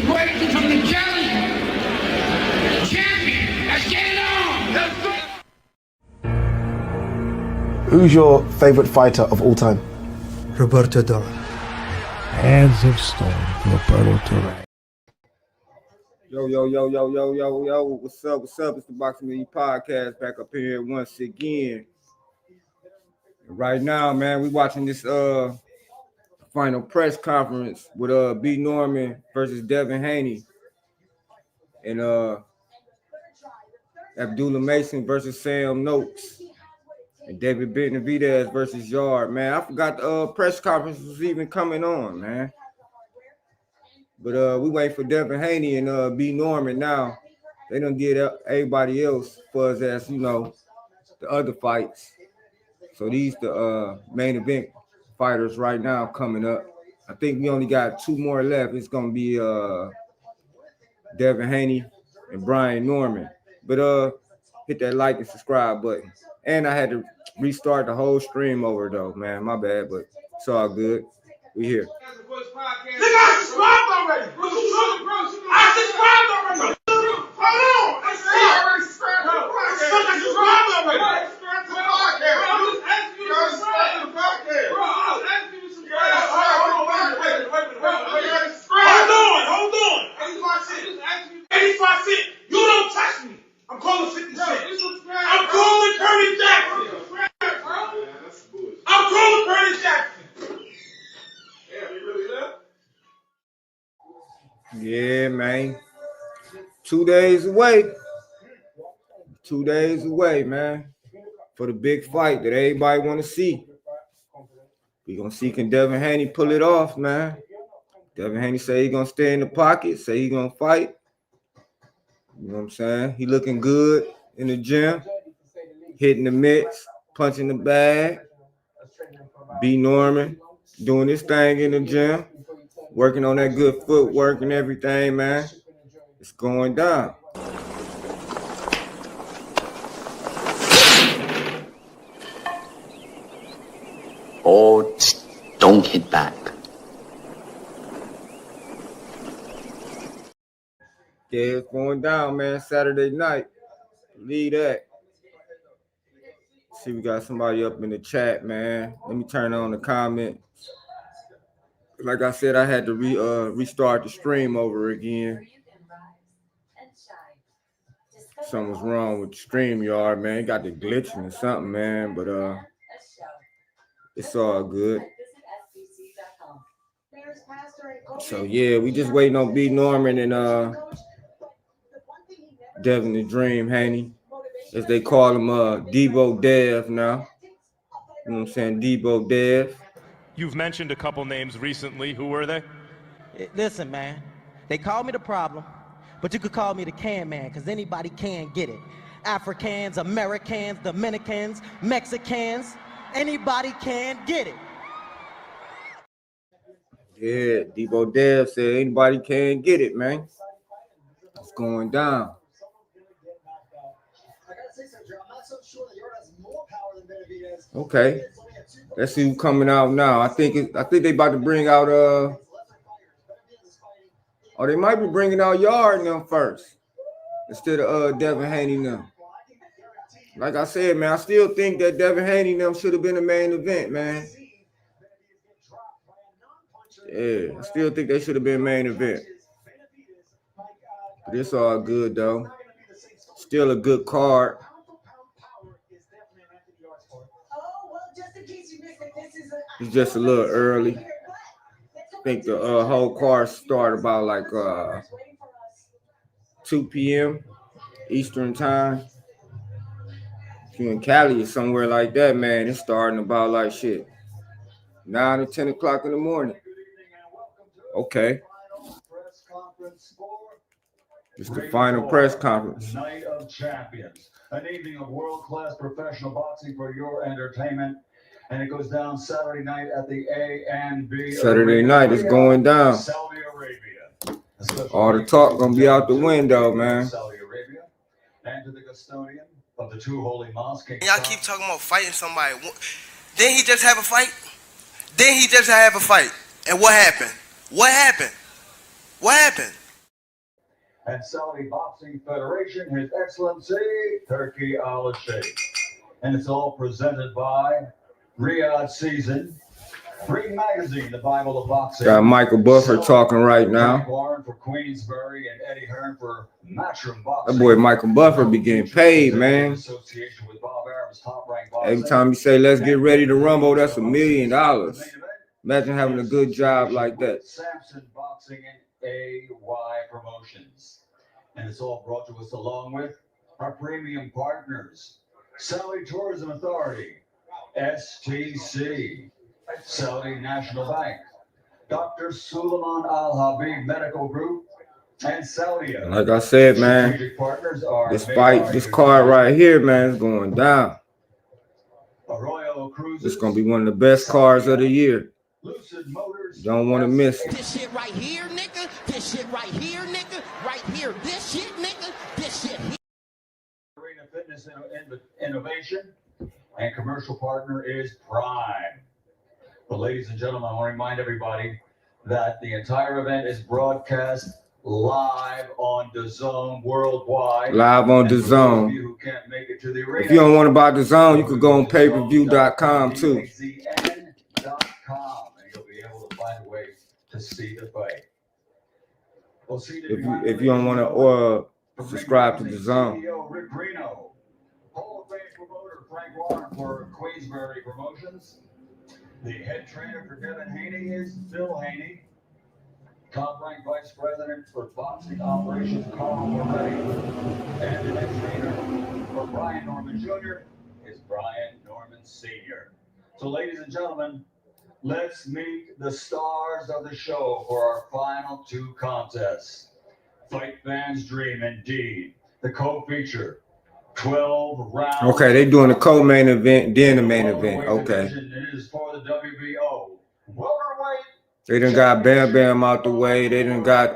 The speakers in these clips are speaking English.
breaking from the Kelly champion. Let's get it on. Let's go. Who's your favorite fighter of all time? Roberto Duran. Hands of Stone, Roberto Duran. Yo. What's up? It's the Boxing Media Podcast back up here once again. Right now, man, we watching this final press conference with B. Norman versus Devin Haney. And Abdullah Mason versus Sam Noakes. And David Benavidez versus Yard. Man, I forgot the press conference was even coming on, man. But we wait for Devin Haney and B. Norman now. They done get everybody else fuzz as, the other fights. So these the main event fighters right now coming up. I think we only got two more left. It's gonna be Devin Haney and Brian Norman. But hit that like and subscribe button. And I had to restart the whole stream over though, man. My bad, but it's all good. We here. Nigga, I subscribed already. I subscribed already. Hold on. I already subscribed to the podcast. I subscribed already. I subscribed to the podcast. Bro, I was asking you to subscribe to the podcast. Bro, I was asking you to subscribe. Hold on. 85 cents. You don't touch me. I'm calling 50 cents. I'm calling Curtis Jackson. I'm calling Curtis Jackson. Yeah, man. 2 days away. 2 days away, man. For the big fight that everybody want to see. We gonna see can Devin Haney pull it off, man. Devin Haney say he gonna stay in the pocket, say he gonna fight. You know what I'm saying? He looking good in the gym, hitting the mitts, punching the bag. B. Norman doing his thing in the gym, working on that good footwork and everything, man. It's going down. Oh, don't hit back. Yeah, it's going down, man. Saturday night. Believe that. See, we got somebody up in the chat, man. Let me turn on the comments. Like I said, I had to restart the stream over again. Something was wrong with the StreamYard, man. It got the glitching or something, man. But it's all good. So yeah, we just waiting on B. Norman and Devin the Dream Haney, as they call him, Devo Dev now. You know what I'm saying? Devo Dev. You've mentioned a couple names recently. Who were they? Listen, man, they call me the problem, but you could call me the can man, because anybody can get it. Africans, Americans, Dominicans, Mexicans, anybody can get it. Yeah, Devo Dev said anybody can get it, man. It's going down. Okay, let's see who's coming out now. I think they about to bring out they might be bringing out Yard and them first instead of Devin Haney and them. Like I said, man, I still think that Devin Haney and them should have been the main event, man. Yeah, I still think they should have been main event. But it's all good though. Still a good card. It's just a little early. I think the whole card started about like 2 p.m. Eastern time. If you're in Cali or somewhere like that, man, it's starting about like shit 9 or 10 o'clock in the morning. Okay. It's the final press conference. Night of Champions, an evening of world-class professional boxing for your entertainment. And it goes down Saturday night at the A&B. Saturday night is going down. Saudi Arabia. All the talk gonna be out the window, man. Saudi Arabia. And to the custodian of the two holy mosques. Y'all keep talking about fighting somebody. Didn't he just have a fight? And what happened? What happened? and Saudi Boxing Federation, His Excellency Turki Al-Sheikh. And it's all presented by Riyadh Season, Ring Magazine, the Bible of Boxing. Got Michael Buffer talking right now. Frank Warren for Queensbury and Eddie Hearn for Matchroom Boxing. That boy Michael Buffer be getting paid, man. Association with Bob Arum's Top-Ranked Boxing. Every time you say, let's get ready to rumble, that's $1 million. Imagine having a good job like that. Samson Boxing and AY Promotions. And it's all brought to us along with our premium partners. Saudi Tourism Authority, STC, Saudi National Bank, Dr. Suleiman Al Habib Medical Group, and Saudi. Like I said, man, this fight, this card right here, man, is going down. It's going to be one of the best cards of the year. You don't want to miss it. This shit right here, nigga. This shit right here, nigga. Right here. This shit, nigga. This shit here. Arena Fitness Innovation and commercial partner is Prime. But ladies and gentlemen, I want to remind everybody that the entire event is broadcast live on DAZN worldwide. Live on DAZN. If you don't want to buy DAZN, you could go on pay-per-view.com too. And you'll be able to find a way to see the fight. If you don't want to subscribe to DAZN. Rick Reno, Hall of Fame promoter Frank Warren for Queensbury Promotions. The head trainer for Devin Haney is Phil Haney. Top-ranked vice president for boxing operations, Carl Moretti. And the head trainer for Brian Norman Jr. is Brian Norman Sr. So, ladies and gentlemen, let's meet the stars of the show for our final two contests. Fight fans' dream, indeed. The co-feature, 12 rounds. Okay, they doing the co-main event, then the main event. Okay. It is for the WBO. Welterweight. They done got Bam Bam out the way. They done got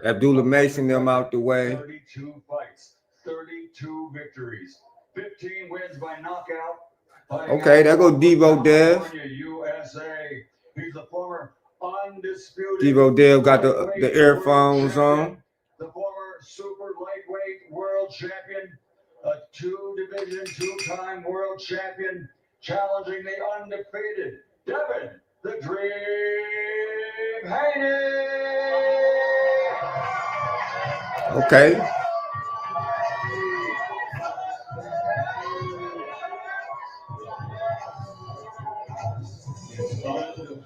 Abdullah Mason them out the way. 32 fights, 32 victories, 15 wins by knockout. Okay, there go Devo Dev. USA. He's the former undisputed. Devo Dev got the earphones on. The former super lightweight world champion, a two-division, two-time world champion, challenging the undefeated Devin, the Dream Haney. Okay.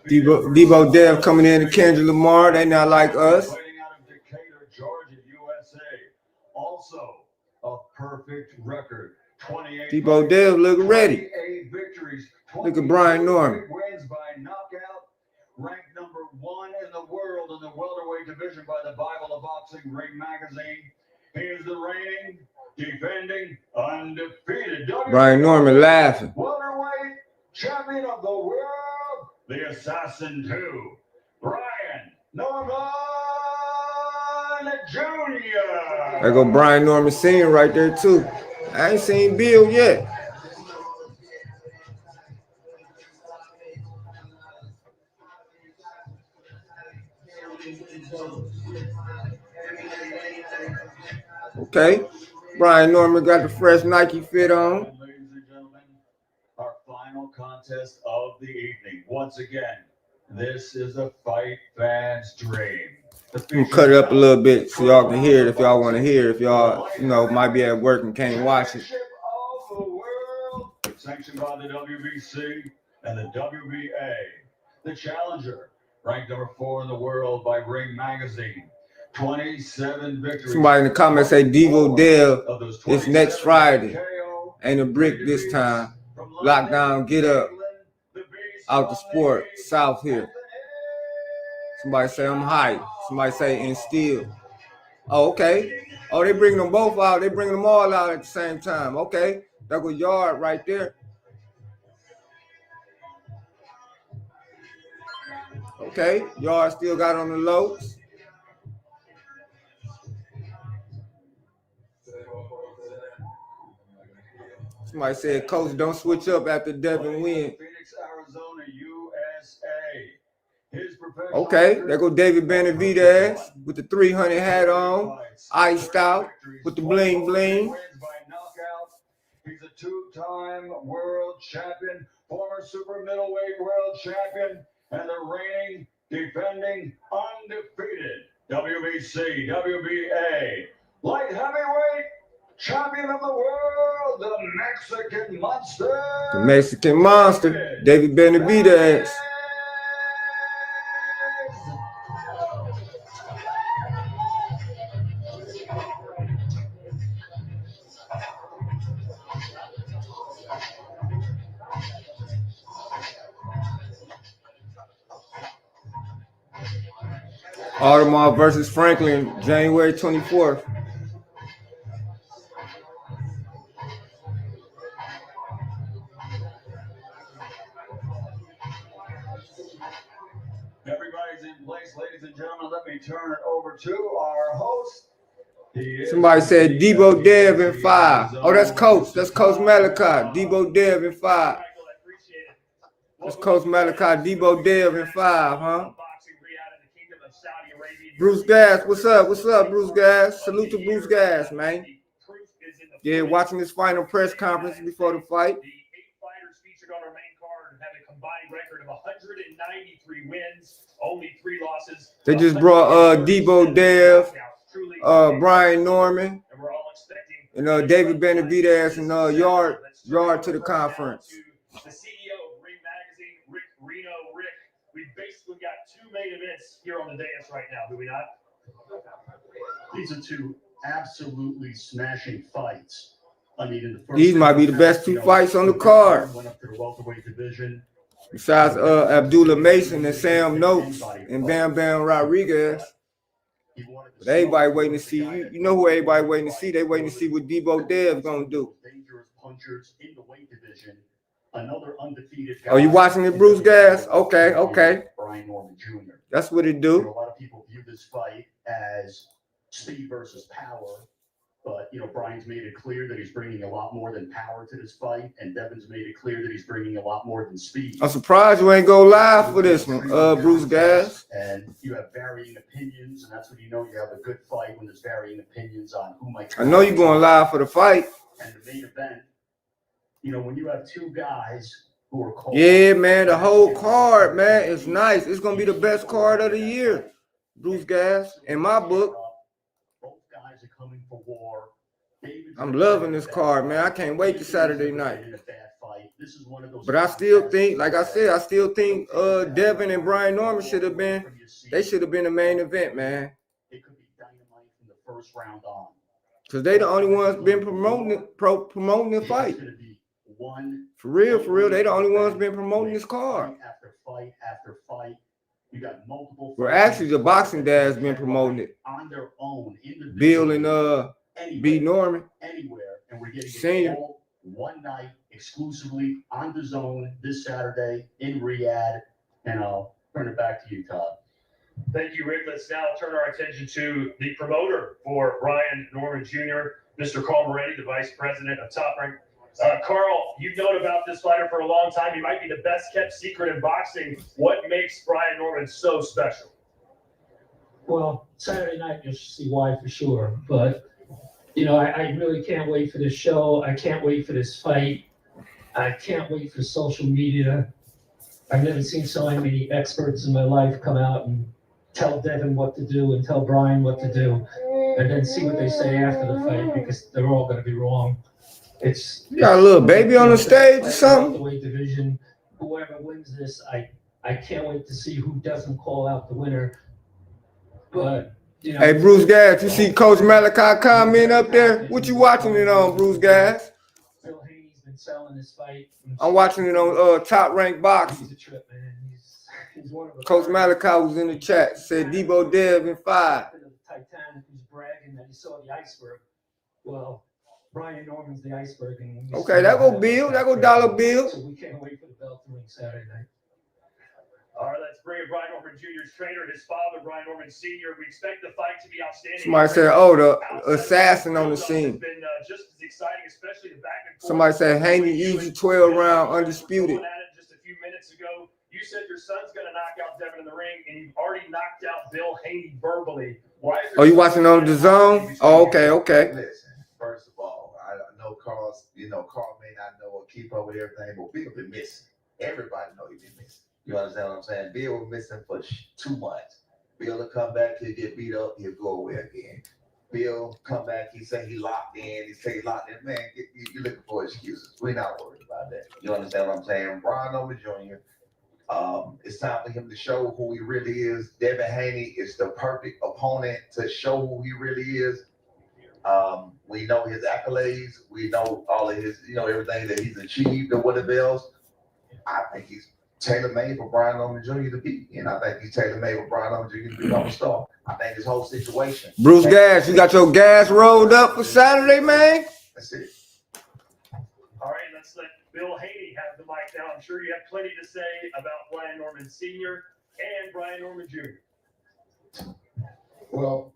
Devo Dev coming in to Kendrick Lamar. They not like us. Fighting out of Decatur, Georgia, USA. Also a perfect record. 28 Devo Dev look ready. 28 victories. Look at Brian Norman. Wins by knockout. Ranked number 1 in the world in the welterweight division by the Bible of Boxing Ring Magazine. He is the reigning, defending, undefeated Brian Norman laughing. welterweight champion of the world, the Assassin 2, Brian Norman Jr. There go Brian Norman Sr. right there too. I ain't seen Bill yet. Okay, Brian Norman got the fresh Nike fit on. Ladies and gentlemen, our final contest of the evening. Once again, this is a fight fan's dream. We'll cut it up a little bit so y'all can hear it if y'all want to hear it. If y'all, might be at work and can't watch it. Of the world, sanctioned by the WBC and the WBA. The challenger, ranked number 4 in the world by Ring Magazine. 27 victories. Somebody in the comments say Devo Dev is next Friday. Ain't a brick this time. Lockdown, get up. Out the sport, South here. Somebody say I'm hype. Somebody say in steel. Oh, okay. Oh, they bring them both out. They bring them all out at the same time. Okay. That was Yard right there. Okay. Yard still got on the lows. Somebody said, Coach, don't switch up after Devin win. Phoenix, Arizona, USA. Okay, there go David Benavidez with the 300 hat on, iced out with the bling bling. He's a two-time world champion, former super middleweight world champion, and the reigning, defending, undefeated WBC, WBA, light heavyweight champion of the world, the Mexican Monster. The Mexican Monster, David Benavidez. Audemars versus Franklin, January 24th. Everybody's in place, ladies and gentlemen. Let me turn it over to our host. Somebody said Debo Dev in 5. Oh, that's Coach. That's Coach Malachi. Debo Dev in 5. That's Coach Malachi. Debo Dev in 5, huh? Bruce Gas, what's up? What's up, Bruce Gas? Salute to Bruce Gas, man. Yeah, watching this final press conference before the fight. The 8 fighters featured on our main card have a combined record of 193 wins, only 3 losses. They just brought Debo Dev, Brian Norman, and David Benavidez and Yard to the conference. The CEO of Ring Magazine, Rick Reno. Rick, we basically got 2 main events here on the dais right now, do we not? These are 2 absolutely smashing fights. I mean, in the first These might be the best 2 fights on the card. Went up to the welterweight division. Besides Abdullah Mason and Sam Noakes and Bam Bam Rodriguez. But everybody waiting to see. You know who everybody waiting to see? They waiting to see what Debo Dev's gonna do. Dangerous punchers in the weight division. Another undefeated guy. Oh, you watching it, Bruce Gas? Okay. Brian Norman Jr. That's what it do. A lot of people view this fight as speed versus power, but Brian's made it clear that he's bringing a lot more than power to this fight, and Devin's made it clear that he's bringing a lot more than speed. I'm surprised you ain't go live for this one, Bruce Gas. And you have varying opinions, and that's when you know you have a good fight, when there's varying opinions on who might. I know you're going live for the fight. And the main event, when you have 2 guys who are called. Yeah, man, the whole card, man, is nice. It's gonna be the best card of the year, Bruce Gas, in my book. Both guys are coming for war. I'm loving this card, man. I can't wait to Saturday night. But I still think, like I said, Devin and Brian Norman should have been the main event, man. It could be dynamite from the first round on. Because they the only ones been promoting the fight. For real, they the only ones been promoting this card. After fight, you got multiple. Well, actually, the Boxing Dad's been promoting it. On their own, Bill and B. Norman. Anywhere, and we're getting Senior. it all one night exclusively on the Zone this Saturday in Riyadh, and I'll turn it back to you, Todd. Thank you, Rick. Let's now turn our attention to the promoter for Brian Norman Jr., Mr. Carl Moretti, the Vice President of Top Rank. Carl, you've known about this fighter for a long time. He might be the best kept secret in boxing. What makes Brian Norman so special? Well, Saturday night you'll see why for sure. But, I really can't wait for this show. I can't wait for this fight. I can't wait for social media. I've never seen so many experts in my life come out and tell Devin what to do and tell Brian what to do, and then see what they say after the fight, because they're all going to be wrong. You got a little baby on the stage or something? The weight division, whoever wins this, I can't wait to see who doesn't call out the winner. But hey, Bruce Gas, you see Coach Malachi comment up there? What you watching it on, Bruce Gas? Phil Haney's been selling this fight. I'm watching it on Top Rank Boxing. He's a trip, man. He's one of the Coach Malachi was in the chat. Said Debo Dev in 5. Titanic who's bragging that he saw the iceberg. Well, Brian Norman's the iceberg. And okay, that go Bill. That go Dollar Bill. So we can't wait for the bell to ring Saturday night. All right, let's bring in Brian Norman Jr.'s trainer, his father, Brian Norman Sr. We expect the fight to be outstanding. Somebody said, oh, the assassin on the scene. It's been just as exciting, especially the back and forth. Somebody said, Haney, easy 12 round, undisputed. Just a few minutes ago, you you said your son's going to knock out Devin in the ring, and you've already knocked out Bill Haney verbally. Why is there Oh, you watching on the zone? Oh, okay. Listen, first of all, I know Carl may not know or keep up with everything, but Bill been missing. Everybody know he been missing. You understand what I'm saying? Bill was missing for 2 months. Bill will come back, he'll get beat up, he'll go away again. Bill come back, he say he locked in, he say he locked in. Man, you're looking for excuses. We're not worried about that. You understand what I'm saying? Brian Norman Jr., it's time for him to show who he really is. Devin Haney is the perfect opponent to show who he really is. We know his accolades. We know all of his, everything that he's achieved or whatever else. I think he's tailor-made for Brian Norman Jr. to beat. And I think he's tailor-made for Brian Norman Jr. to become a star. I think this whole situation. Bruce Gas, you got your gas rolled up for Saturday, man? That's it. All right, let's let Bill Haney have the mic now. I'm sure you have plenty to say about Brian Norman Sr. and Brian Norman Jr. Well,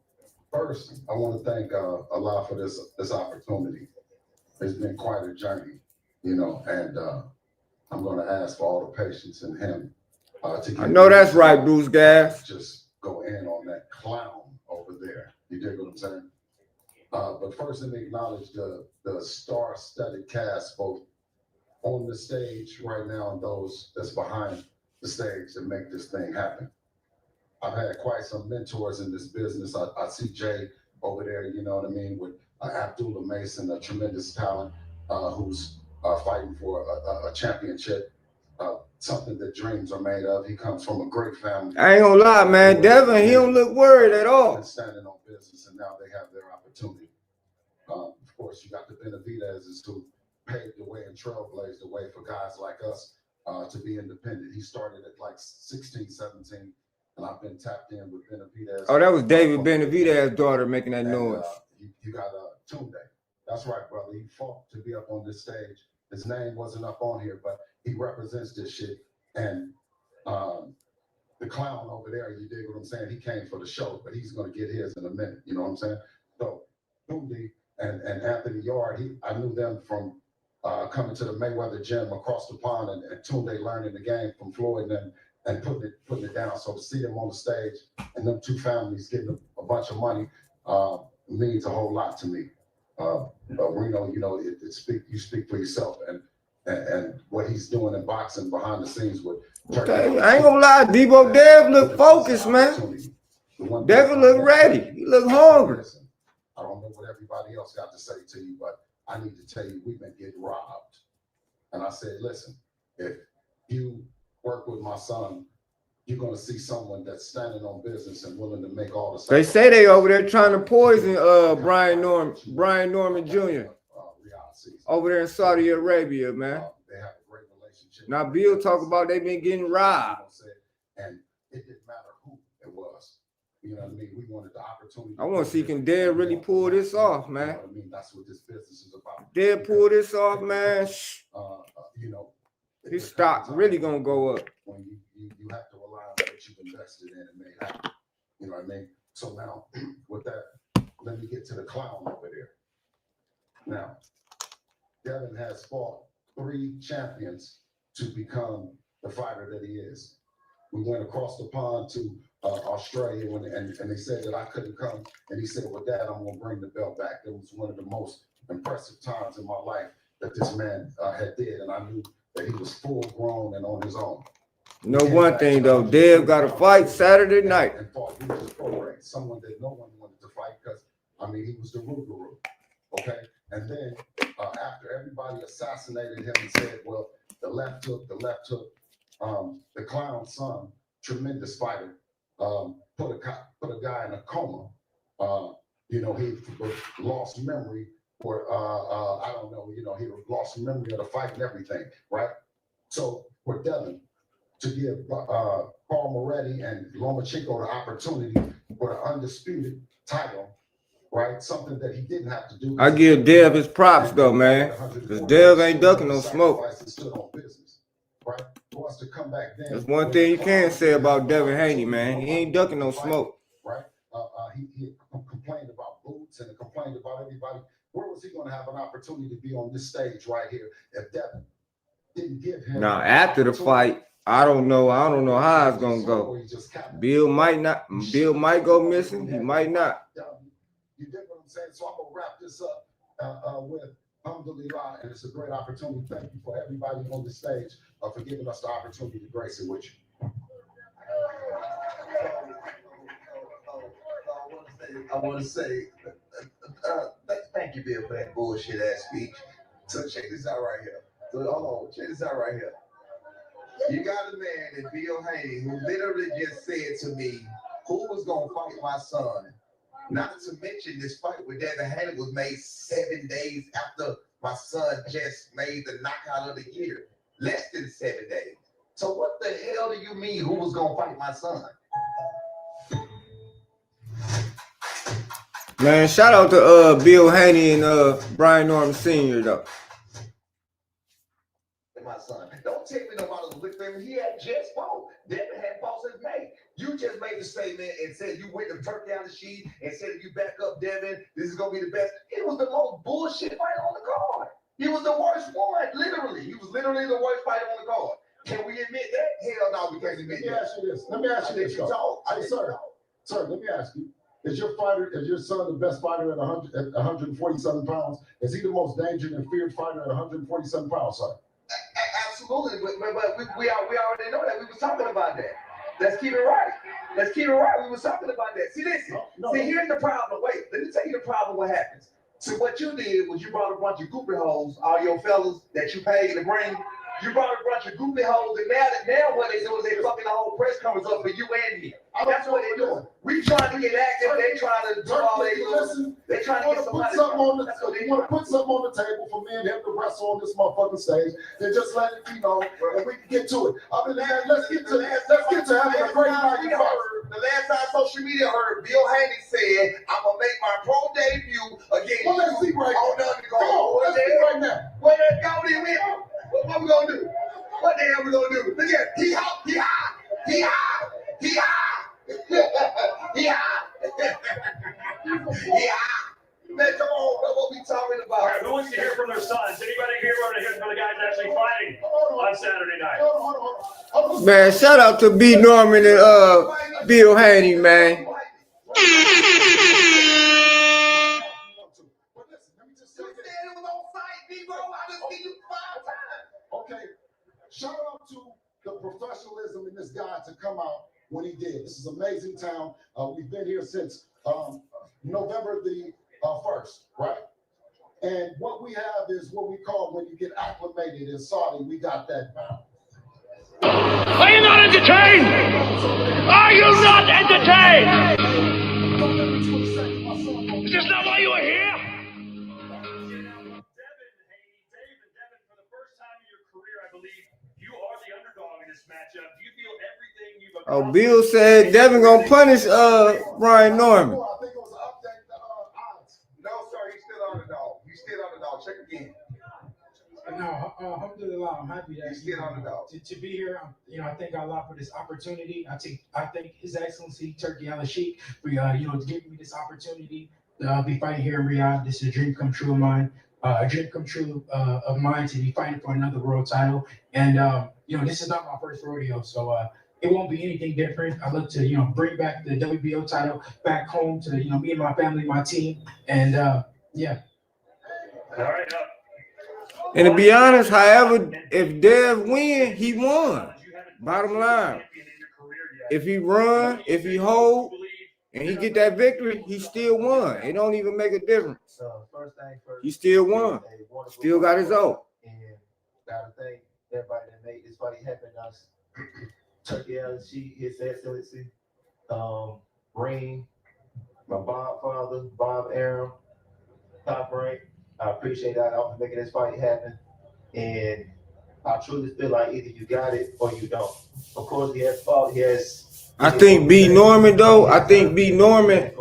first, I want to thank Allah for this opportunity. It's been quite a journey, and I'm going to ask for all the patience in him. I know that's right, Bruce Gas. Just go in on that clown over there. You dig what I'm saying? But first, let me acknowledge the star-studded cast, both on the stage right now and those that's behind the stage that make this thing happen. I've had quite some mentors in this business. I see Jay over there, you know what I mean, with Abdullah Mason, a tremendous talent who's fighting for a championship, something that dreams are made of. He comes from a great family. I ain't gonna lie, man. Devin, he don't look worried at all. Standing on business, and now they have their opportunity. Of course, you got the Benavidez's who paved the way and trailblazed the way for guys like us to be independent. He started at like 16, 17, and I've been tapped in with Benavidez. Oh, that was David Benavidez's daughter making that noise. You got Tunde. That's right, brother. He fought to be up on this stage. His name wasn't up on here, but he represents this shit. And the clown over there, you dig what I'm saying? He came for the show, but he's going to get his in a minute. You know what I'm saying? So Tunde and Anthony Yard, I knew them from coming to the Mayweather gym across the pond, and Tunde learning the game from Floyd and putting it down. So to see them on the stage and them two families getting a bunch of money means a whole lot to me. Reno, you speak for yourself, and what he's doing in boxing behind the scenes with. Okay, I ain't gonna lie, Debo Dev look focused, man. Devin look ready. He look hungry. I don't know what everybody else got to say to you, but I need to tell you, we've been getting robbed. And I said, listen, if you work with my son, you're going to see someone that's standing on business and willing to make all the. They say they over there trying to poison Brian Norman Jr. Over there in Saudi Arabia, man. They have a great relationship. Now Bill talk about they been getting robbed. And it didn't matter who it was. You know what I mean? We wanted the opportunity. I want to see can Dad really pull this off, man. You know what I mean? That's what this business is about. Dad pull this off, man. His stock really gonna go up. When you have to rely on what you've invested in and made happen. You know what I mean? So now, with that, let me get to the clown over there. Now, Devin has fought 3 champions to become the fighter that he is. We went across the pond to Australia and they said that I couldn't come. And he said, well, Dad, I'm going to bring the belt back. It was one of the most impressive times in my life that this man had did. And I knew that he was full grown and on his own. You know one thing, though. Dev got a fight Saturday night. And fought Lucas Torres, someone that no one wanted to fight because, he was the Rougarou. Okay? And then after everybody assassinated him and said, well, the left hook, the clown's son, tremendous fighter, put a guy in a coma. He lost memory, or I don't know, he lost memory of the fight and everything, right? So for Devin to give Carl Moretti and Lomachenko the opportunity for the undisputed title, right? Something that he didn't have to do. I give Dev his props though, man, because Dev ain't ducking no smoke. Right? For us to come back then. That's one thing you can say about Devin Haney, man. He ain't ducking no smoke. Right? He complained about boots and complained about everybody. Where was he going to have an opportunity to be on this stage right here if Devin didn't give him? Now after the fight, I don't know how it's gonna go. Bill might go missing. He might not. You get what I'm saying? So I'm gonna wrap this up with alhamdulillah, and it's a great opportunity. Thank you for everybody on the stage for giving us the opportunity to grace it with you. I want to say thank you, Bill, for that bullshit ass speech. So check this out right here. So hold on, check this out right here. You got a man in Bill Haney who literally just said to me, who was gonna fight my son? Not to mention this fight with Devin Haney was made 7 days after my son just made the knockout of the year. Less than 7 days. So what the hell do you mean who was gonna fight my son? Man, shout out to Bill Haney and Brian Norman Sr. though. My son. Don't tell me nobody was looking for him. He had just fought. Devin had fought since May. You just made the statement and said you went to turkey on the sheet and said if you back up Devin, this is gonna be the best. It was the most bullshit fight on the card. He was the worst one, literally. He was literally the worst fighter on the card. Can we admit that? Hell no, we can't admit that. Let me ask you this. Sir, let me ask you. Is your son the best fighter at 147 pounds? Is he the most dangerous and feared fighter at 147 pounds, sir? Absolutely, but we already know that. We was talking about that. Let's keep it right. We was talking about that. See, listen. See, here's the problem. Wait, let me tell you the problem. What happens? So what you did was you brought a bunch of goopy hoes, all your fellas that you paid to bring. You brought a bunch of goopy hoes, and now what they do is they fucking the whole press conference up for you and me. That's what they're doing. We trying to get active. They trying to do all they do. They trying to get somebody. You want to put something on the table for me and him to wrestle on this motherfucking stage? Then just let it be known, and we can get to it. Other than that, let's get to having a great night. The last time social media heard, Bill Haney said, "I'm gonna make my pro debut against well, let's see right now. Come on, let's see right now. What we gonna do? What the hell we gonna do? Look at he hot. Man, come on, what we talking about? All right, who wants to hear from their sons? Anybody here want to hear from the guys actually fighting on Saturday night? Man, shout out to B. Norman and Bill Haney, man. Okay, shout out to the professionalism in this guy to come out when he did. This is amazing town. We've been here since November the 1st, right? And what we have is what we call when you get acclimated in Saudi, we got that now. Are you not entertained? Are you not entertained? Is this not why you are here? Oh, Bill said Devin gonna punish Brian Norman. No, sir, he's still underdog. Check again. No, alhamdulillah, I'm happy that he's still underdog. To be here. I thank Allah for this opportunity. I thank His Excellency Turkey Al Sheikh for giving me this opportunity to be fighting here in Riyadh. This is a dream come true of mine. A dream come true of mine to be fighting for another world title. And this is not my first rodeo, so it won't be anything different. I look to bring back the WBO title back home to me and my family, my team, and yeah. All right. And to be honest, however, if Dev win, he won. Bottom line. If he run, if he hold, and he get that victory, he still won. It don't even make a difference. He still won. Still got his oath. And gotta thank everybody that made this fight happen. Us, Turkey Al Sheikh, His Excellency, Reem, my father, Bob Aram, Top Rank. I appreciate that for making this fight happen. And I truly feel like either you got it or you don't. Of course, he has fought. I think B. Norman though. I think B. Norman.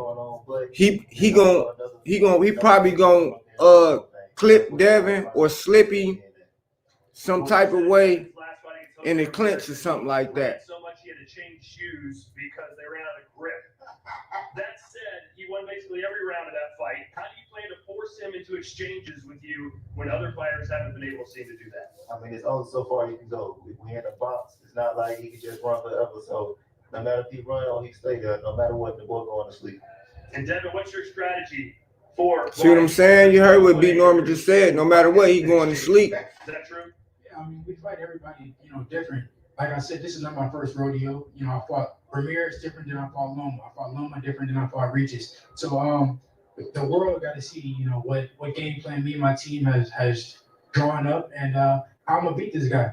He probably gonna clip Devin or slip him some type of way in the clinch or something like that. So much he had to change shoes because they ran out of grip. That said, he won basically every round of that fight. How do you plan to force him into into exchanges with you when other fighters haven't been able to seem to do that? I mean, it's only so far you can go. We in a box. It's not like he can just run forever. So no matter if he run or he stay there, no matter what, the boy going to sleep. And Devin, what's your strategy for? See what I'm saying? You heard what B. Norman just said. No matter what, he going to sleep. Is that true? Yeah, I mean, we fight everybody, different. Like I said, this is not my first rodeo. I fought Ramirez different than I fought Loma. I fought Loma different than I fought Regis. So the world got to see, what game plan me and my team has drawn up, and I'm gonna beat this guy.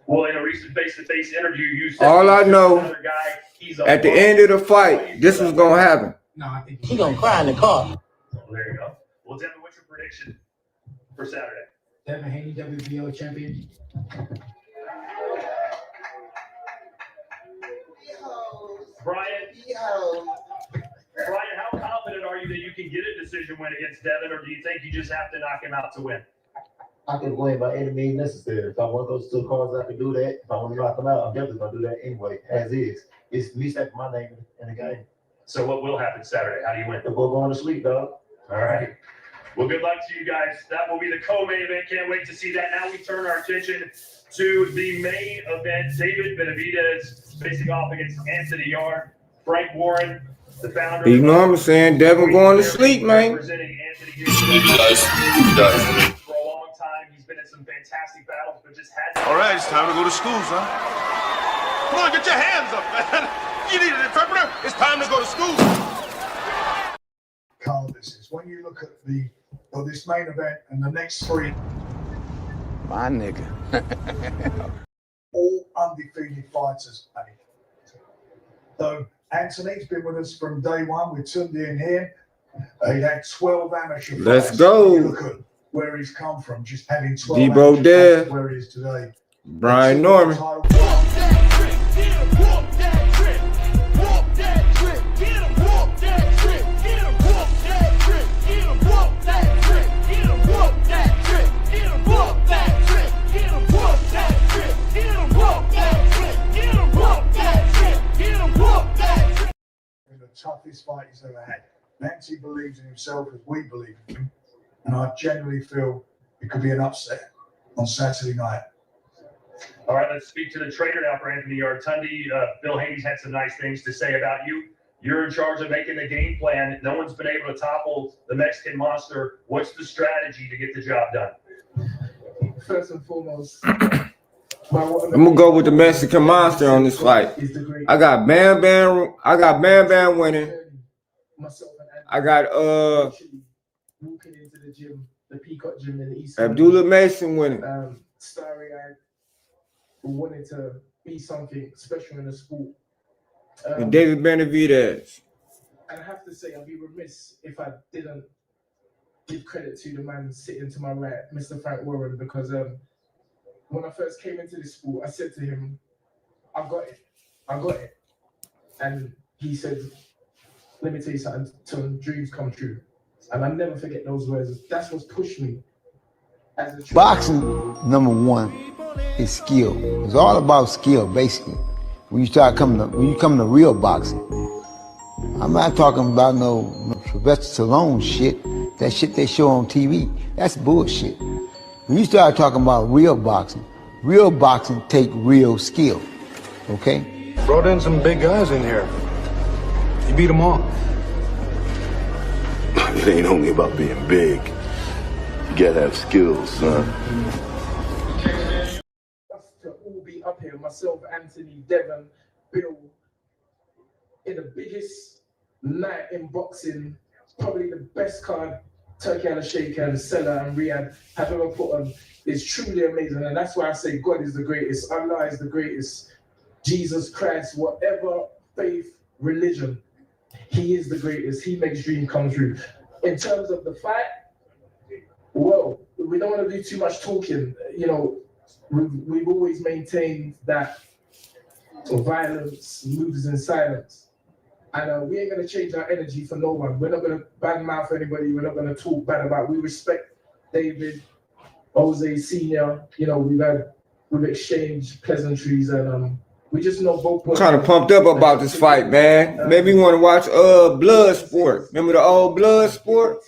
Well, in a recent face-to-face interview, you said All I know, another guy, at the end of the fight, this was going to happen. No, I think He gonna cry in the car. Well, there you go. Well, Devin, what's your prediction for Saturday? Devin Haney, WBO champion. Brian, how confident are you that you can get a decision win against Devin, or do you think you just have to knock him out to win? I can win by any means necessary. If I want those two cards, I can do that. If I want to knock them out, I'm definitely gonna do that anyway, as is. It's me stepping my name in the game. So what will happen Saturday? How do you win? The boy going to sleep, dog. All right. Well, good luck to you guys. That will be the co-main event. Can't wait to see that. Now we turn our attention to the main event. David Benavidez facing off against Anthony Yarde. Frank Warren, the founder. You know what I'm saying? Devin going to sleep, man. Representing Anthony Yarde. For a long time, he's been in some fantastic battles, but just had. All right, it's time to go to school, son. Come on, get your hands up, man. You need an interpreter? It's time to go to school. Carl, this is when you look at this main event and the next three. My nigga. All undefeated fighters, mate. So Anthony's been with us from day one with Tunde and him. He had 12 amateur fights. Let's go. You look at where he's come from, just having 12 Debo amateur there. fights where he is today. Brian Norman. Toughest fight he's ever had. Nancy believes in himself as we believe in him, and I generally feel it could be an upset on Saturday night. All right, let's speak to the trainer now for Anthony Yarde. Tunde, Bill Haney's had some nice things to say about you. You're in charge of making the game plan. No one's been able to topple the Mexican monster. What's the strategy to get the job done? First and foremost, I'm gonna go with the Mexican monster on this fight. I got Bam Bam winning. I got walking into the gym, the Peacock gym in the East. Abdullah Mason winning. Starry-eyed, wanted to be something special in the sport. And David Benavidez. And I have to say, I'd be remiss if I didn't give credit to the man sitting to my right, Mr. Frank Warren, because when I first came into this sport, I said to him, I got it. And he said, let me tell you something, till dreams come true. And I never forget those words. That's what's pushed me. As a Boxing, number one, is skill. It's all about skill, basically. When you come to real boxing. I'm not talking about no Sylvester Stallone shit. That shit they show on TV, that's bullshit. When you start talking about real boxing take real skill, okay? Brought in some big guys in here. You beat them all. It ain't only about being big. You gotta have skills, son. To all be up here, myself, Anthony, Devin, Bill, in the biggest night in boxing, probably the best card Turkey Al-Sheikh, Seller, and Riyadh have ever put on. Is truly amazing, and that's why I say God is the greatest, Allah is the greatest, Jesus Christ, whatever faith, religion, He is the greatest. He makes dreams come true. In terms of the fight, well, we don't want to do too much talking. We've always maintained that violence moves in silence. And we ain't going to change our energy for no one. We're not going to badmouth anybody. We're not going to talk bad about. We respect David, Jose Sr. We've exchanged pleasantries, and we just know both. I'm kind of pumped up about this fight, man. Made me want to watch Bloodsport. Remember the old Bloodsport?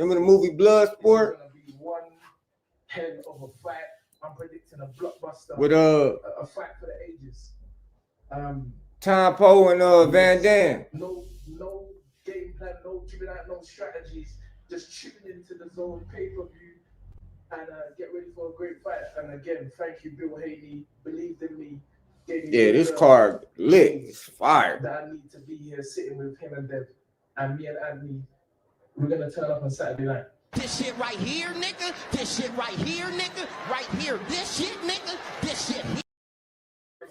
Remember the movie Bloodsport? One hell of a fight. I'm predicting a blockbuster. With a fight for the ages. Tom Poe and Van Damme. No game plan, no giving out no strategies. Just tune into the zone pay-per-view and get ready for a great fight. And again, thank you, Bill Haney. Believed in me. Yeah, this card lit. It's fire. That I need to be here sitting with him and Devin. And me and Anthony, we're gonna turn up on Saturday night. This shit right here, nigga. This shit right here, nigga. Right here. This shit, nigga. This shit here.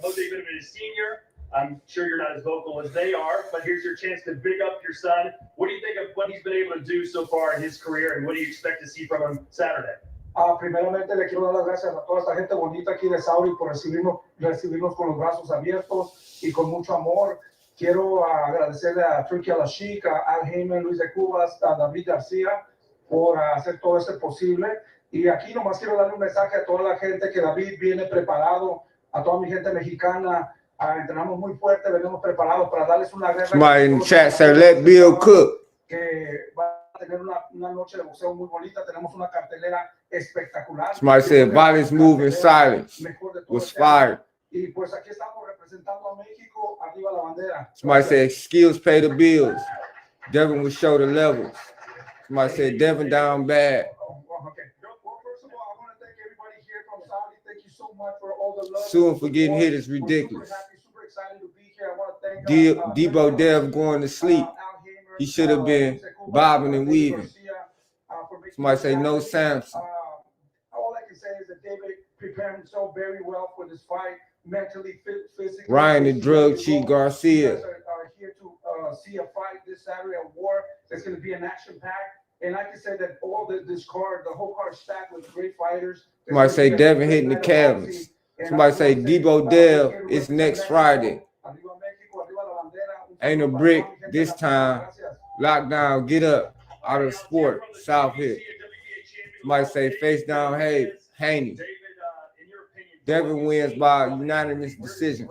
Jose Benavidez Sr., I'm sure you're not as vocal as they are, but here's your chance to big up your son. What do you think of what he's been able to do so far in his career, and what do you expect to see from him Saturday? Primeramente le quiero dar las gracias a toda esta gente bonita aquí de Saudi por recibirnos con los brazos abiertos y con mucho amor. Quiero agradecerle a Turkey Al-Ashik, a Al Heyman, Luis de Cubas, a David García por hacer todo esto posible. Y aquí nomás quiero darle un mensaje a toda la gente que David viene preparado, a toda mi gente mexicana. Entrenamos muy fuerte, venimos preparados para darles una guerra. Somebody in the chat said, let Bill cook. Que va a tener una noche de boxeo muy bonita. Tenemos una cartelera espectacular. Somebody said, violence move in silence. Was fired. Y pues aquí estamos representando a México, arriba la bandera. Somebody said, skills pay the bills. Devin will show the levels. Somebody said, Devin down bad. Suing for getting hit is ridiculous. Debo Dev going to sleep. He should have been bobbing and weaving. Somebody say no Samson. All I can say is that David prepared himself very well for this fight, mentally, physically. Ryan the drug cheat Garcia. Here to see a fight this Saturday, a war that's going to be an action pack. And like I said, that all this card, the whole card stacked with great fighters. Somebody say Devin hitting the canvas. Somebody say Debo Dev is next Friday. Ain't a brick this time. Lockdown, get up. Out of sport, South Hill. Somebody say face down Haney. Devin wins by unanimous decision.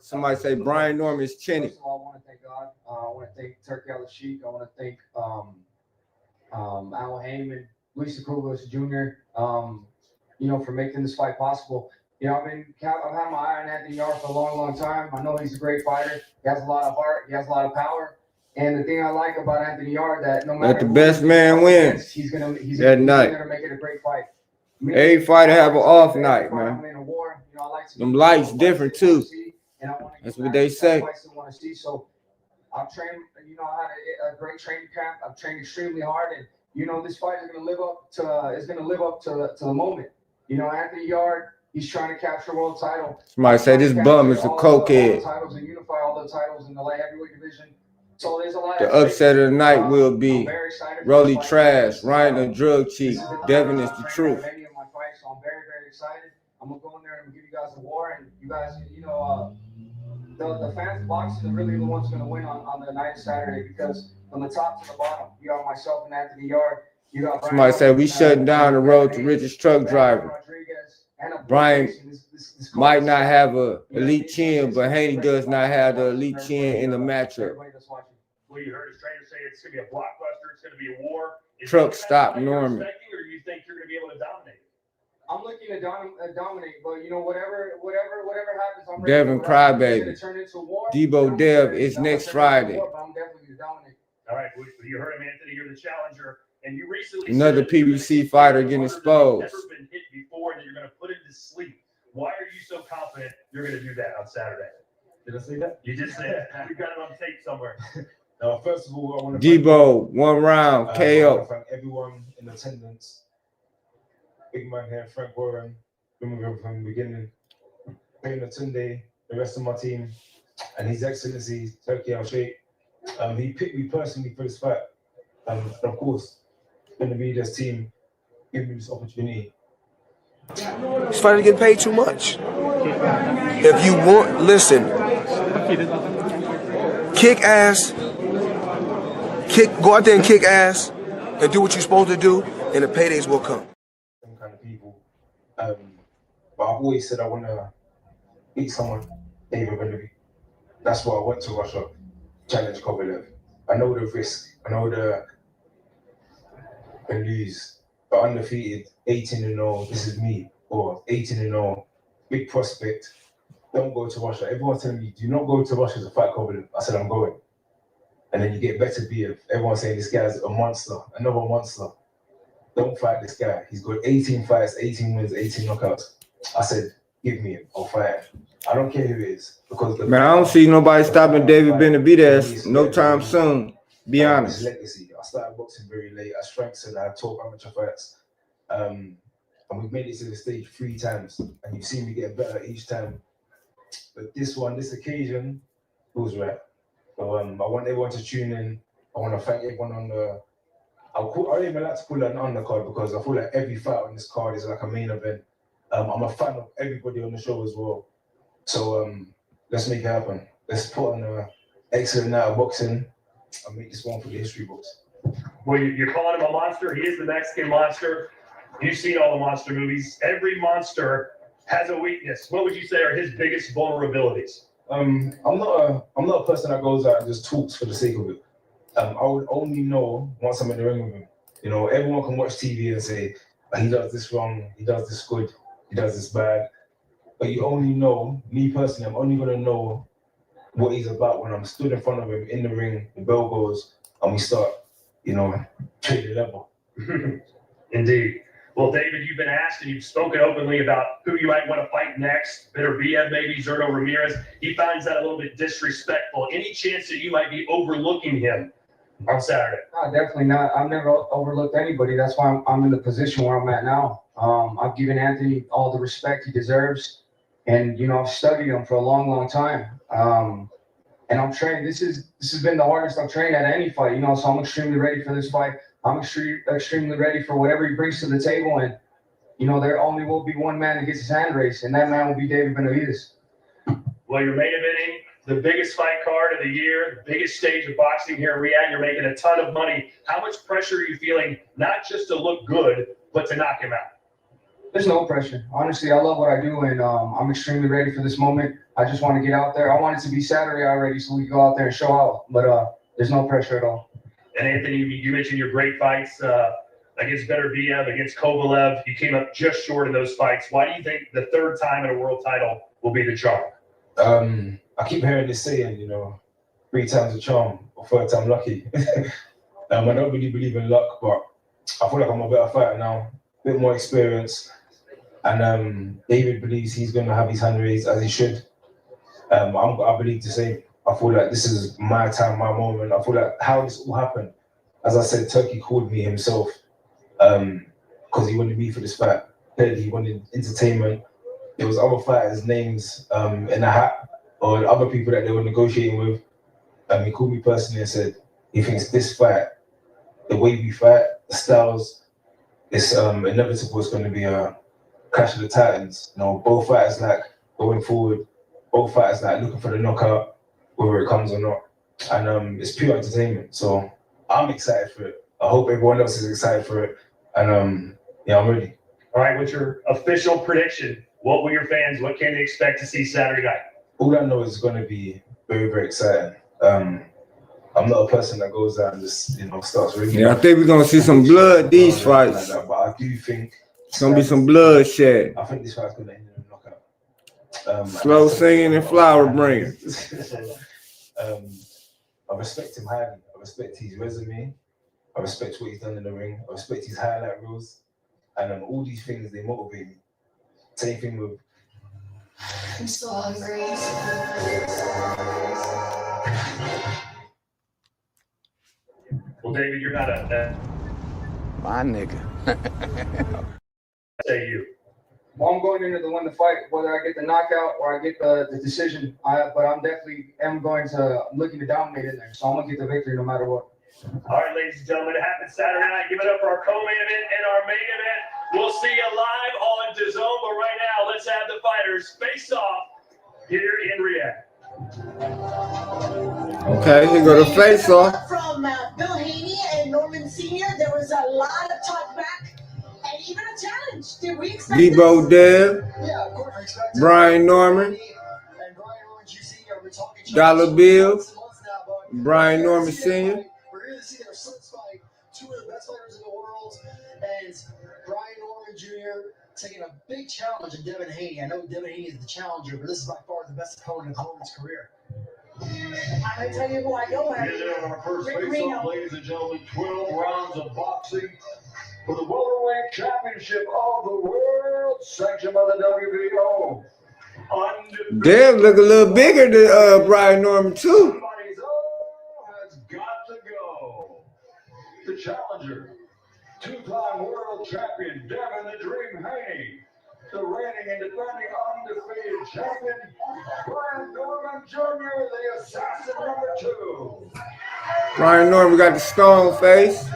Somebody say Brian Norman's chinny. First of all, I want to thank God. I want to thank Turkey Al-Ashik. I want to thank Al Heyman, Luis Cruz Jr. For making this fight possible. I've had my eye on Anthony Yarde for a long, long time. I know he's a great fighter. He has a lot of heart. He has a lot of power. And the thing I like about Anthony Yarde that no matter let the best man win. He's gonna make it a great fight. Every fighter have an off night, man. Them lights different too. That's what they say. So I've trained. I had a great training camp. I've trained extremely hard, and this fight is gonna live up to the moment. Anthony Yarde. He's trying to capture a world title. Somebody say this bum is a cokehead. Titles and unify all the titles in the light heavyweight division. So there's a lot. The upset of the night will be Rolly Trash, Ryan the drug cheat, Devin is the truth. Many of my fights, so I'm very, very excited. I'm gonna go in there and give you guys a war, and you guys, the fans of boxing are really the ones gonna win on the night of Saturday because from the top to the bottom, you got myself and Anthony Yarde. You got somebody say we shutting down the road to richest truck driver. Brian might not have a elite chin, but Haney does not have the elite chin in the matchup. Well, you heard his trainer say it's going to be a blockbuster. It's going to be a war. Truck stop Norman. Or do you think you're going to be able to dominate? I'm looking to dominate, but whatever happens, I'm ready. Devin Crybaby. Debo Dev is next Friday. I'm definitely going to dominate. All right, well, you heard him, Anthony. You're the challenger. And you recently another PBC fighter getting exposed. Never been hit before, and you're going to put him to sleep. Why are you so confident you're going to do that on Saturday? Did I say that? You just said it. You got it on tape somewhere. No, first of all, I want to Debo, 1 round, KO. I want to thank everyone in attendance. Big man here, Frank Warren, been with him from the beginning. Payne Tunde, the rest of my team, and His Excellency Turkey Al-Sheikh. He picked me personally for this fight. And of course, going to be this team giving me this opportunity. This fighter getting paid too much. If you want, listen. Kick ass. Go out there and kick ass, and do what you're supposed to do, and the paydays will come. Some kind of people. But I've always said I want to beat someone, David Benavidez. That's why I went to Russia, challenge Kovalev. I know the risk. I know and lose, but undefeated, 18-0. This is me, or 18-0, big prospect. Don't go to Russia. Everyone's telling me, do not go to Russia to fight Kovalev. I said, I'm going. And then you get better BF. Everyone's saying this guy's a monster, another monster. Don't fight this guy. He's got 18 fights, 18 wins, 18 knockouts. I said, give me him. I'll fight him. I don't care who it is. Because Man, I don't see nobody stopping David Benavidez no time soon. Be honest. His legacy. I started boxing very late. I strengthened. I taught amateur fights. And we've made it to the stage 3 times. And you've seen me get better each time. But this occasion, was right. So I want everyone to tune in. I want to thank everyone on the. I don't even like to call it an undercard because I feel like every fight on this card is like a main event. I'm a fan of everybody on the show as well. So let's make it happen. Let's put on an excellent night of boxing and make this one for the history books. Well, you're calling him a monster. He is the Mexican monster. You've seen all the monster movies. Every monster has a weakness. What would you say are his biggest vulnerabilities? I'm not a person that goes out and just talks for the sake of it. I would only know once I'm in the ring with him. You know, everyone can watch TV and say, he does this wrong, he does this good, he does this bad. But you only know, me personally, I'm only gonna know what he's about when I'm stood in front of him in the ring, the bell goes, and we start, trading level. Indeed. Well, David, you've been asked and you've spoken openly about who you might want to fight next. Beterbiev, maybe Zurdo Ramirez. He finds that a little bit disrespectful. Any chance that you might be overlooking him on Saturday? No, definitely not. I've never overlooked anybody. That's why I'm in the position where I'm at now. I've given Anthony all the respect he deserves. And, I've studied him for a long, long time. And I'm trained. This has been the hardest I've trained at any fight, so I'm extremely ready for this fight. I'm extremely ready for whatever he brings to the table. And, there only will be one man that gets his hand raised, and that man will be David Benavidez. Well, you're main eventing the biggest fight card of the year, the biggest stage of boxing here in Riyadh. You're making a ton of money. How much pressure are you feeling, not just to look good, but to knock him out? There's no pressure. Honestly, I love what I do, and I'm extremely ready for this moment. I just want to get out there. I want it to be Saturday already so we can go out there and show out, but there's no pressure at all. And Anthony, you mentioned your great fights against Beterbiev, against Kovalev. You came up just short in those fights. Why do you think the third time in a world title will be the charm? I keep hearing this saying, 3 times a charm or 3rd time lucky. I don't really believe in luck, but I feel like I'm a better fighter now, a bit more experience. And David believes he's going to have his hand raised as he should. I believe the same. I feel like this is my time, my moment. I feel like how this all happened. As I said, Turkey called me himself because he wanted me for this fight. He wanted entertainment. There was other fighters' names in the hat or other people that they were negotiating with. He called me personally and said he thinks this fight, the way we fight, the styles, it's inevitable. It's going to be a clash of the titans. Both fighters like going forward. Both fighters like looking for the knockout, whether it comes or not. And it's pure entertainment. So I'm excited for it. I hope everyone else is excited for it. And I'm ready. All right, what's your official prediction? What can they expect to see Saturday night? All I know is it's going to be very, very exciting. I'm not a person that goes out and just, starts ringing. Yeah, I think we're going to see some blood these fights. Like but I do think it's going to be some bloodshed. I think this fight's going to end in a knockout. Slow singing and flower bringing. I respect him highly. I respect his resume. I respect what he's done in the ring. I respect his highlight reels. And all these things, they motivate me. Same thing with... I'm so hungry. Well, David, you're not my nigga. Say you. Well, I'm going into the win the fight, whether I get the knockout or I get the decision. But I'm definitely looking to dominate in there. So I'm going to get the victory no matter what. All right, ladies and gentlemen, it happens Saturday night. Give it up for our co-main event and our main event. We'll see you live on DAZN, but right now, let's have the fighters face off here in Riyadh. Okay, here go the face off. From Bill Haney and Norman Sr., there was a lot of talk back and even a challenge. Did we expect Debo Dev, Brian Norman, Dollar Bill, Brian Norman Sr. We're here to see their sons fight two of the best fighters in the world. is Brian Norman Jr. taking a big challenge of Devin Haney. I know Devin Haney is the challenger, but this is by far the best opponent of Norman's career. I'm going to tell you who I know. Here they are, our first face-off, ladies and gentlemen. 12 rounds of boxing for the welterweight championship of the world, sanctioned by the WBO. Dev look a little bigger than Brian Norman too. Somebody's has got to go. The challenger, two-time world champion Devin the Dream Haney. The reigning and defending undefeated champion, Brian Norman Jr., the assassin #2. Brian Norman got the stone face.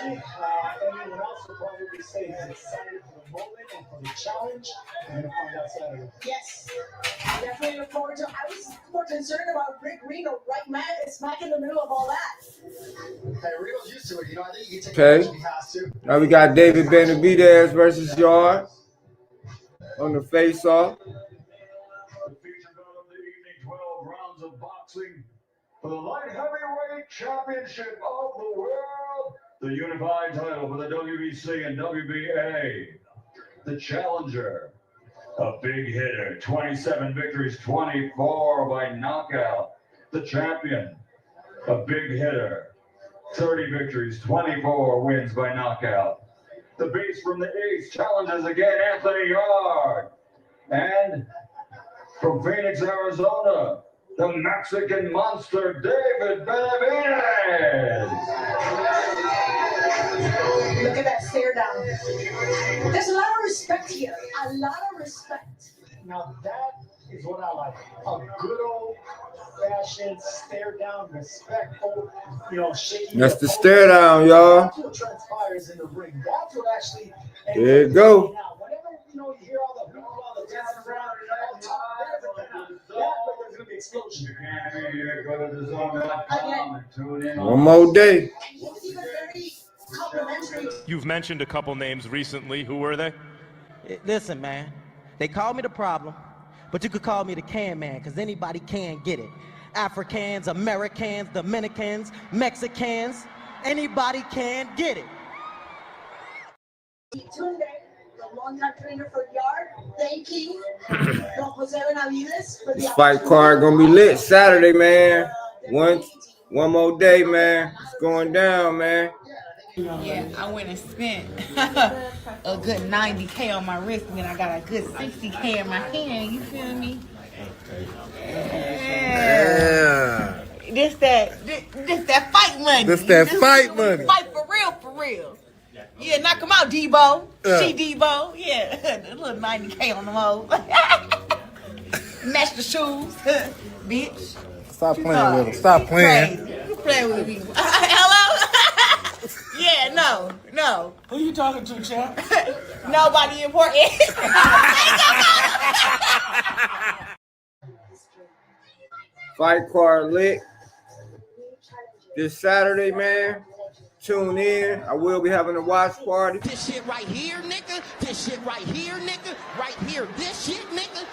Anyone else will probably say he's excited for the moment and for the challenge. We're going to find out Saturday. Yes, I definitely look forward to it. I was more concerned about Rick Reno right smack in the middle of all that. Hey, Reno's used to it. You know, I think you can take Okay. it if he has to. Now we got David Benavidez versus Yard on the face-off. The feature bout of the evening, 12 rounds of boxing for the light heavyweight championship of the world. The unified title for the WBC and WBA. The challenger, a big hitter, 27 victories, 24 by knockout. The champion, a big hitter, 30 victories, 24 wins by knockout. The beast from the East challenges again, Anthony Yard. And from Phoenix, Arizona, the Mexican monster, David Benavidez. Look at that stare down. There's a lot of respect here. A lot of respect. Now that is what I like. A good old-fashioned stare down, respectful, shaking. That's the stare down, y'all. That's what transpires in the ring. That's what actually. There you go. Now, whenever you hear all the hoopla, the dancing around, and all talk, there's going to be explosion. One more day. You've mentioned a couple names recently. Who were they? Listen, man, they call me the problem, but you could call me the can man, because anybody can get it. Africans, Americans, Dominicans, Mexicans, anybody can get it. Tunde, the longtime trainer for Yard, thank you. Don Jose Benavidez for the This fight card gonna be lit Saturday, man. One more day, man. It's going down, man. Yeah, I went and spent a good 90K on my wrist, and then I got a good 60K in my hand. You feel me? Yeah. This that fight money. This that fight money. Fight for real. Yeah, knock him out, Debo. She Debo. Yeah, a little 90K on the hole. Match the shoes, bitch. Stop playing with him. Stop playing. You play with me. Hello? Yeah, no. Who you talking to, champ? Nobody important. Fight card lit this Saturday, man. Tune in. I will be having a watch party. This shit right here, nigga. This shit right here, nigga. Right here. This shit, nigga.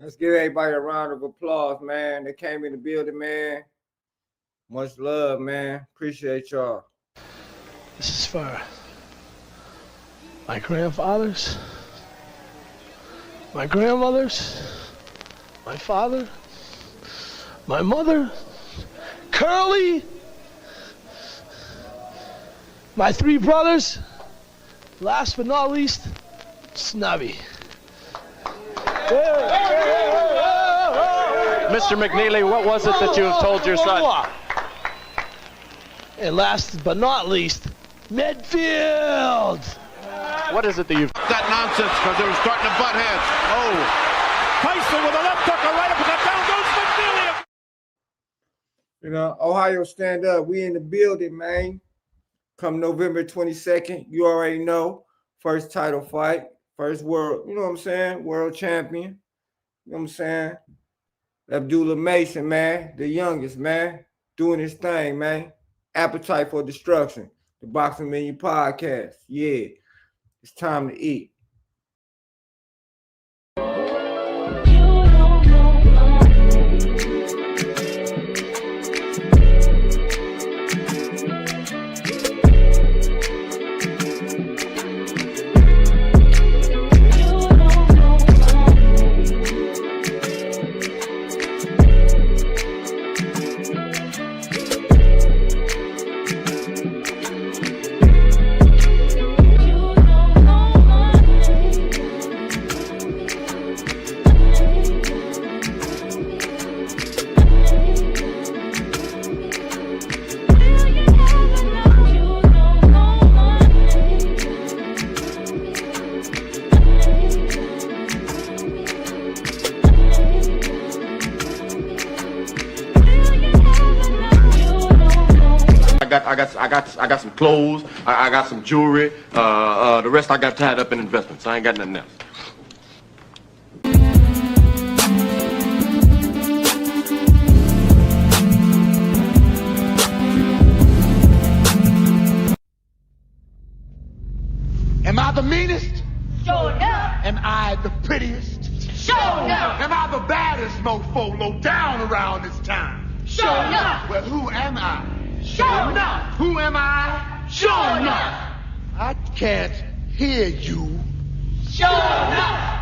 Let's give everybody a round of applause, man. They came in the building, man. Much love, man. Appreciate y'all. This is for my grandfathers, my grandmothers, my father, my mother, Curly, my 3 brothers, last but not least, Snubby. Mr. McNeely, what was it that you have told your son? And last but not least, Medfield. What is it that you've... That nonsense because they were starting to butt heads. Oh. Tyson with a left hook, a right uppercut, down goes McNeely. You know, Ohio stand up. We in the building, man. Come November 22nd, you already know. First title fight, first world, you know what I'm saying? World champion. You know what I'm saying? Abdullah Mason, man, the youngest, man, doing his thing, man. Appetite for Destruction, the Boxing Menu podcast. Yeah, it's time to eat. I got some clothes. I got some jewelry. The rest I got tied up in investments. I ain't got nothing else. Am I the meanest? Sure enough. Am I the prettiest? Sure enough. Am I the baddest mofo low down around this town? Sure enough. Well, who am I? Sure enough. Who am I? Sure enough. I can't hear you. Sure enough.